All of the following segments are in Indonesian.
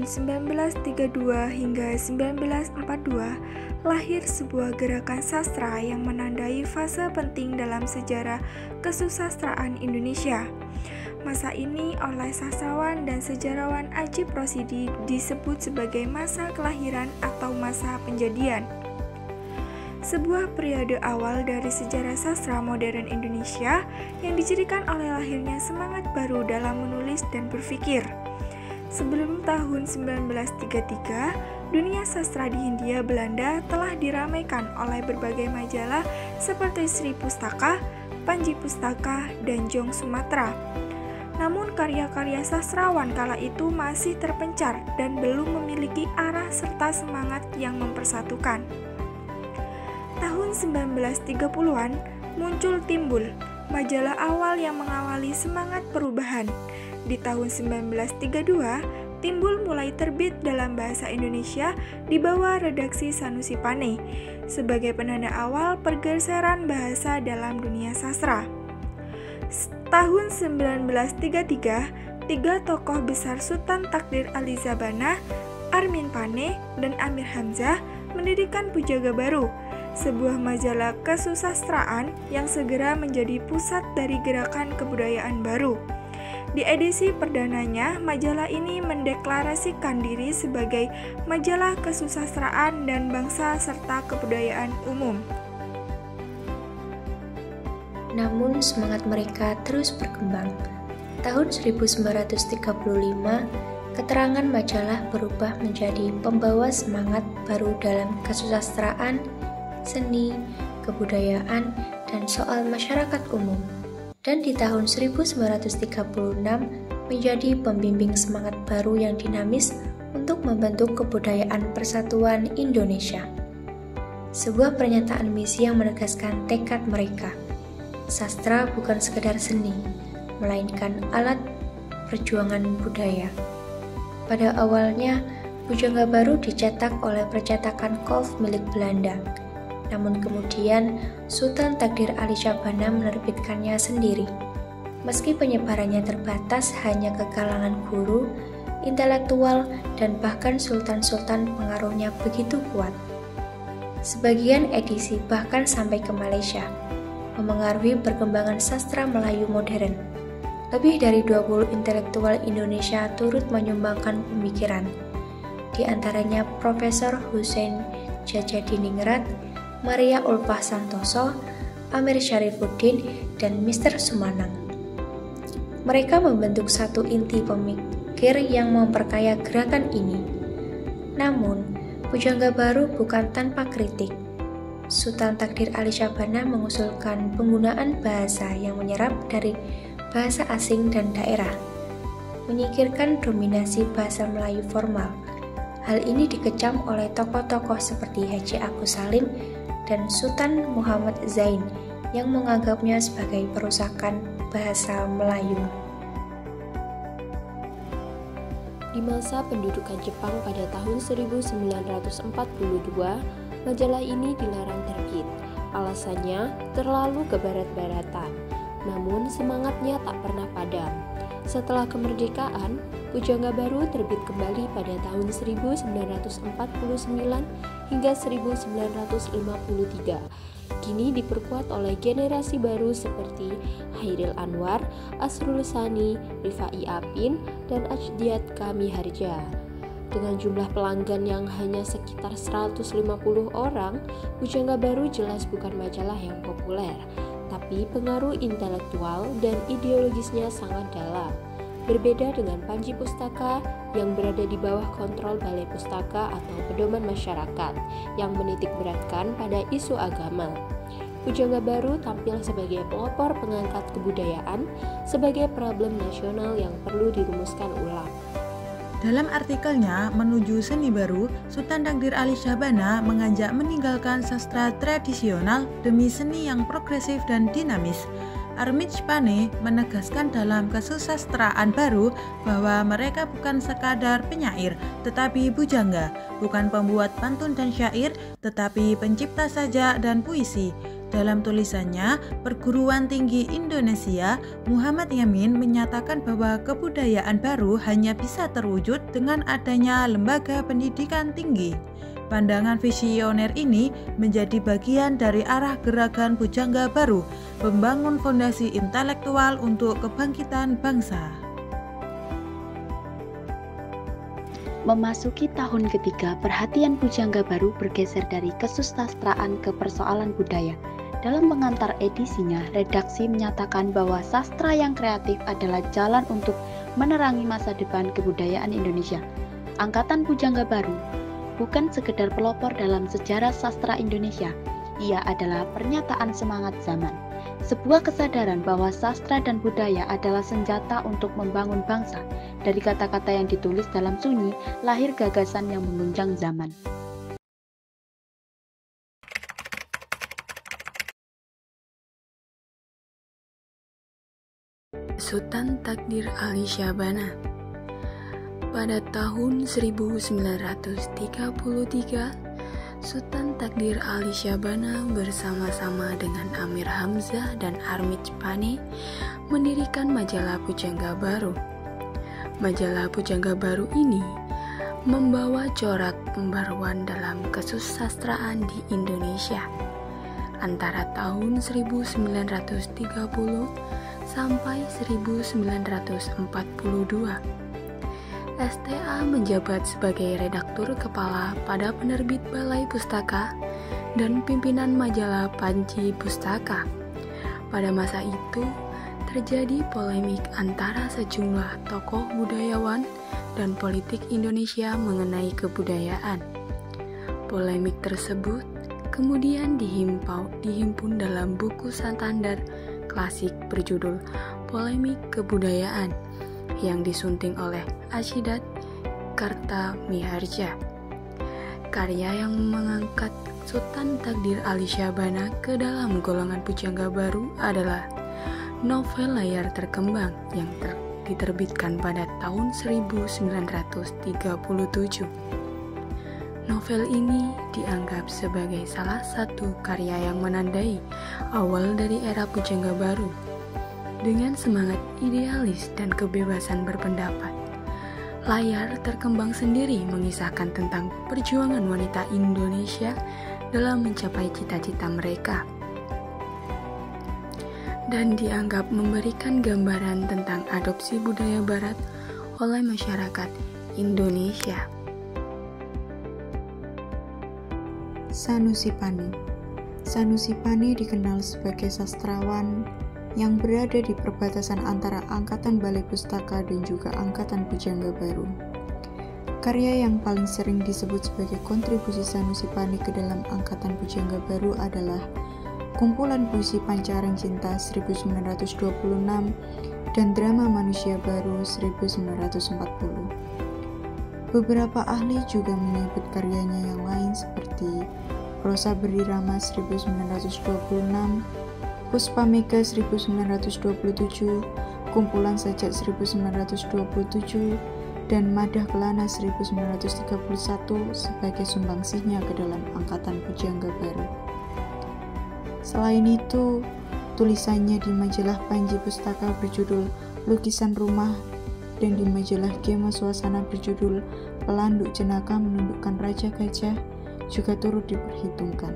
tahun 1932 hingga 1942, lahir sebuah gerakan sastra yang menandai fase penting dalam sejarah kesusastraan Indonesia. Masa ini oleh sastrawan dan sejarawan Ajip Rosidi disebut sebagai masa kelahiran atau masa penjadian. Sebuah periode awal dari sejarah sastra modern Indonesia yang dicirikan oleh lahirnya semangat baru dalam menulis dan berpikir. Sebelum tahun 1933, dunia sastra di Hindia Belanda telah diramaikan oleh berbagai majalah seperti Sri Pustaka, Panji Pustaka, dan Jong Sumatera. Namun karya-karya sastrawan kala itu masih terpencar dan belum memiliki arah serta semangat yang mempersatukan. Tahun 1930-an muncul Timbul, majalah awal yang mengawali semangat perubahan. Di tahun 1932, Timbul mulai terbit dalam bahasa Indonesia di bawah redaksi Sanusi Pane sebagai penanda awal pergeseran bahasa dalam dunia sastra. Tahun 1933, tiga tokoh besar Sultan Takdir Ali Zabana, Armin Pane, dan Amir Hamzah mendirikan Pujangga Baru, sebuah majalah kesusastraan yang segera menjadi pusat dari gerakan kebudayaan baru. Di edisi perdananya, majalah ini mendeklarasikan diri sebagai majalah kesusastraan dan bangsa serta kebudayaan umum. Namun semangat mereka terus berkembang. Tahun 1935, keterangan majalah berubah menjadi pembawa semangat baru dalam kesusastraan, seni, kebudayaan, dan soal masyarakat umum. Dan di tahun 1936 menjadi pembimbing semangat baru yang dinamis untuk membentuk kebudayaan persatuan Indonesia. Sebuah pernyataan misi yang menegaskan tekad mereka. Sastra bukan sekedar seni, melainkan alat perjuangan budaya. Pada awalnya, Pujangga Baru dicetak oleh percetakan Kolf milik Belanda. Namun kemudian Sultan Takdir Ali Syabana menerbitkannya sendiri. Meski penyebarannya terbatas hanya ke kalangan guru, intelektual, dan bahkan sultan-sultan pengaruhnya begitu kuat. Sebagian edisi bahkan sampai ke Malaysia, memengaruhi perkembangan sastra Melayu modern. Lebih dari 20 intelektual Indonesia turut menyumbangkan pemikiran, di antaranya Profesor Hussein Djajadiningrat, Maria Ulfah Santoso, Amir Syarifuddin, dan Mr. Sumanang. Mereka membentuk satu inti pemikir yang memperkaya gerakan ini. Namun, Pujangga Baru bukan tanpa kritik. Sultan Takdir Ali Syabana mengusulkan penggunaan bahasa yang menyerap dari bahasa asing dan daerah, menyingkirkan dominasi bahasa Melayu formal. Hal ini dikecam oleh tokoh-tokoh seperti Haji Agus Salim dan Sultan Muhammad Zain yang menganggapnya sebagai perusakan bahasa Melayu. Di masa pendudukan Jepang pada tahun 1942, majalah ini dilarang terbit. Alasannya terlalu kebarat-baratan. Namun semangatnya tak pernah padam. Setelah kemerdekaan, Pujangga Baru terbit kembali pada tahun 1949 hingga 1953. Kini diperkuat oleh generasi baru seperti Hairil Anwar, Asrul Sani, Rifai Apin, dan Ajdiat Kami Harja. Dengan jumlah pelanggan yang hanya sekitar 150 orang, Pujangga Baru jelas bukan majalah yang populer, tapi pengaruh intelektual dan ideologisnya sangat dalam. Berbeda dengan Panji Pustaka yang berada di bawah kontrol Balai Pustaka atau pedoman masyarakat yang menitik beratkan pada isu agama. Pujangga Baru tampil sebagai pelopor pengangkat kebudayaan sebagai problem nasional yang perlu dirumuskan ulang. Dalam artikelnya, Menuju Seni Baru, Sultan Takdir Ali Syabana mengajak meninggalkan sastra tradisional demi seni yang progresif dan dinamis. Armin Pane menegaskan dalam kesusastraan baru bahwa mereka bukan sekadar penyair, tetapi bujangga, bukan pembuat pantun dan syair, tetapi pencipta sajak dan puisi. Dalam tulisannya, Perguruan Tinggi Indonesia, Muhammad Yamin menyatakan bahwa kebudayaan baru hanya bisa terwujud dengan adanya lembaga pendidikan tinggi. Pandangan visioner ini menjadi bagian dari arah gerakan Pujangga Baru, membangun fondasi intelektual untuk kebangkitan bangsa. Memasuki tahun ketiga, perhatian Pujangga Baru bergeser dari kesusastraan ke persoalan budaya. Dalam pengantar edisinya, redaksi menyatakan bahwa sastra yang kreatif adalah jalan untuk menerangi masa depan kebudayaan Indonesia. Angkatan Pujangga Baru bukan sekedar pelopor dalam sejarah sastra Indonesia, ia adalah pernyataan semangat zaman. Sebuah kesadaran bahwa sastra dan budaya adalah senjata untuk membangun bangsa. Dari kata-kata yang ditulis dalam sunyi, lahir gagasan yang mengunjang zaman. Sultan Takdir Ali Syahbana. Pada tahun 1933, Sultan Takdir Ali Syahbana bersama-sama dengan Amir Hamzah dan Armij Pane mendirikan majalah Pujangga Baru. Majalah Pujangga Baru ini membawa corak pembaruan dalam kesusastraan di Indonesia antara tahun 1930 sampai 1942. STA menjabat sebagai redaktur kepala pada penerbit Balai Pustaka dan pimpinan majalah Panji Pustaka. Pada masa itu, terjadi polemik antara sejumlah tokoh budayawan dan politik Indonesia mengenai kebudayaan. Polemik tersebut kemudian dihimpun dalam buku standar klasik berjudul Polemik Kebudayaan yang disunting oleh Ashidat Kartamiharja. Karya yang mengangkat Sultan Takdir Ali Syahbana ke dalam golongan Pujangga Baru adalah novel layar terkembang yang diterbitkan pada tahun 1937. Novel ini dianggap sebagai salah satu karya yang menandai awal dari era Pujangga Baru. Dengan semangat idealis dan kebebasan berpendapat, layar terkembang sendiri mengisahkan tentang perjuangan wanita Indonesia dalam mencapai cita-cita mereka, dan dianggap memberikan gambaran tentang adopsi budaya Barat oleh masyarakat Indonesia. Sanusi Pane. Sanusi Pane dikenal sebagai sastrawan yang berada di perbatasan antara Angkatan Balai Pustaka dan juga Angkatan Pujangga Baru. Karya yang paling sering disebut sebagai kontribusi Sanusi Pane ke dalam Angkatan Pujangga Baru adalah kumpulan puisi Pancaran Cinta 1926 dan drama Manusia Baru 1940. Beberapa ahli juga menyebut karyanya yang lain seperti Prosa Berirama 1926, Puspa Mega 1927, Kumpulan Sajak 1927, dan Madah Kelana 1931 sebagai sumbangsihnya ke dalam Angkatan Pujangga Baru. Selain itu, tulisannya di majalah Panji Pustaka berjudul Lukisan Rumah dan di majalah Gema Suasana berjudul Pelanduk Jenaka Menundukkan Raja Gajah juga turut diperhitungkan.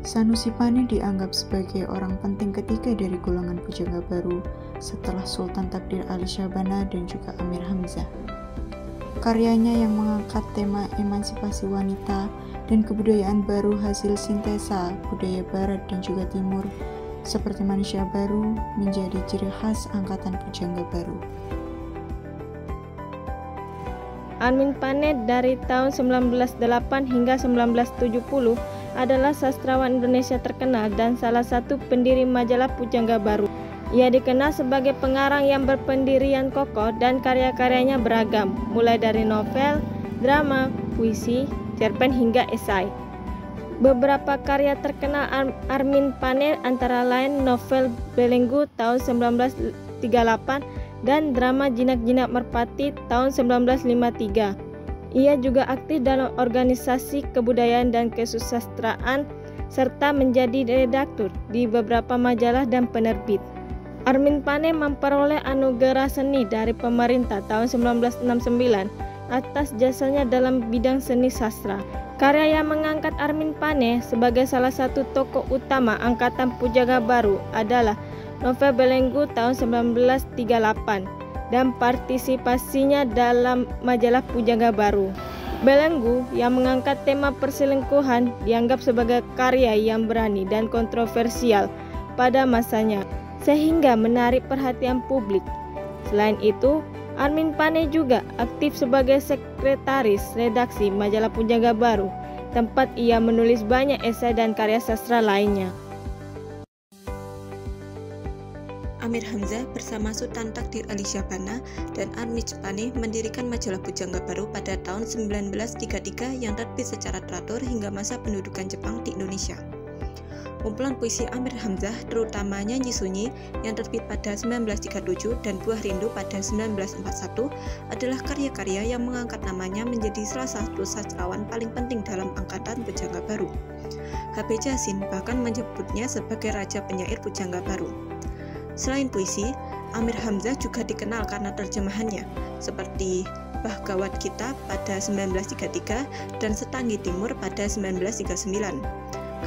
Sanusi Pane dianggap sebagai orang penting ketiga dari golongan Pujangga Baru setelah Sultan Takdir Ali Syahbana dan juga Amir Hamzah. Karyanya yang mengangkat tema emansipasi wanita dan kebudayaan baru hasil sintesa budaya Barat dan juga Timur seperti Manusia Baru menjadi ciri khas Angkatan Pujangga Baru. Armin Pane dari tahun 1908 hingga 1970 adalah sastrawan Indonesia terkenal dan salah satu pendiri majalah Pujangga Baru. Ia dikenal sebagai pengarang yang berpendirian kokoh dan karya-karyanya beragam, mulai dari novel, drama, puisi, cerpen hingga esai. Beberapa karya terkenal Armin Pane antara lain novel Belenggu tahun 1938 dan drama Jinak-Jinak Merpati tahun 1953. Ia juga aktif dalam organisasi kebudayaan dan kesusastraan serta menjadi redaktur di beberapa majalah dan penerbit. Armin Pane memperoleh anugerah seni dari pemerintah tahun 1969 atas jasanya dalam bidang seni sastra. Karya yang mengangkat Armin Pane sebagai salah satu tokoh utama angkatan Pujangga Baru adalah novel Belenggu tahun 1938 dan partisipasinya dalam majalah Pujangga Baru. Belenggu yang mengangkat tema perselingkuhan dianggap sebagai karya yang berani dan kontroversial pada masanya, sehingga menarik perhatian publik. Selain itu, Armin Pane juga aktif sebagai sekretaris redaksi majalah Pujangga Baru, tempat ia menulis banyak esai dan karya sastra lainnya. Amir Hamzah bersama Sultan Takdir Ali Syahbana dan Armin Pane mendirikan majalah Pujangga Baru pada tahun 1933 yang terbit secara teratur hingga masa pendudukan Jepang di Indonesia. Kumpulan puisi Amir Hamzah, terutama Nyanyi Sunyi yang terbit pada 1937 dan Buah Rindu pada 1941 adalah karya-karya yang mengangkat namanya menjadi salah satu sastrawan paling penting dalam angkatan Pujangga Baru. H.B. Jasin bahkan menyebutnya sebagai raja penyair Pujangga Baru. Selain puisi, Amir Hamzah juga dikenal karena terjemahannya, seperti Bhagavad Gita pada 1933 dan Setanggi Timur pada 1939.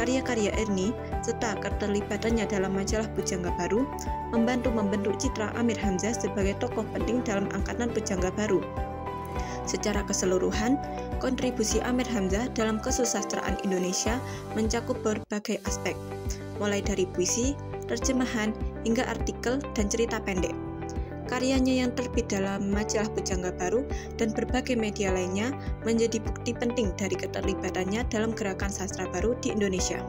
Karya-karya Erni serta keterlibatannya dalam majalah Pujangga Baru membantu membentuk citra Amir Hamzah sebagai tokoh penting dalam angkatan Pujangga Baru. Secara keseluruhan, kontribusi Amir Hamzah dalam kesusastraan Indonesia mencakup berbagai aspek, mulai dari puisi, terjemahan, hingga artikel dan cerita pendek. Karyanya yang terbit dalam majalah Pujangga Baru dan berbagai media lainnya menjadi bukti penting dari keterlibatannya dalam gerakan sastra baru di Indonesia.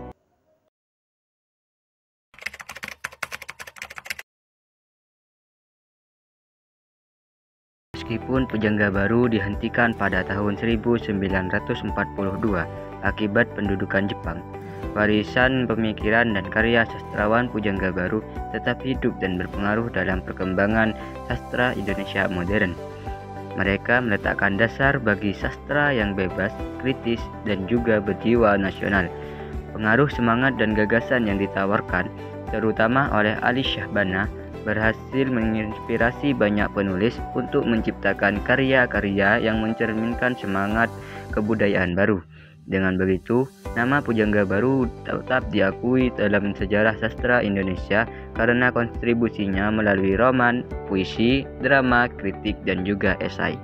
Meskipun Pujangga Baru dihentikan pada tahun 1942 akibat pendudukan Jepang, warisan pemikiran dan karya sastrawan Pujangga Baru tetap hidup dan berpengaruh dalam perkembangan sastra Indonesia modern. Mereka meletakkan dasar bagi sastra yang bebas, kritis, dan juga berjiwa nasional. Pengaruh semangat dan gagasan yang ditawarkan, terutama oleh Ali Syahbana, berhasil menginspirasi banyak penulis untuk menciptakan karya-karya yang mencerminkan semangat kebudayaan baru. Dengan begitu, nama Pujangga Baru tetap diakui dalam sejarah sastra Indonesia karena kontribusinya melalui roman, puisi, drama, kritik, dan juga esai.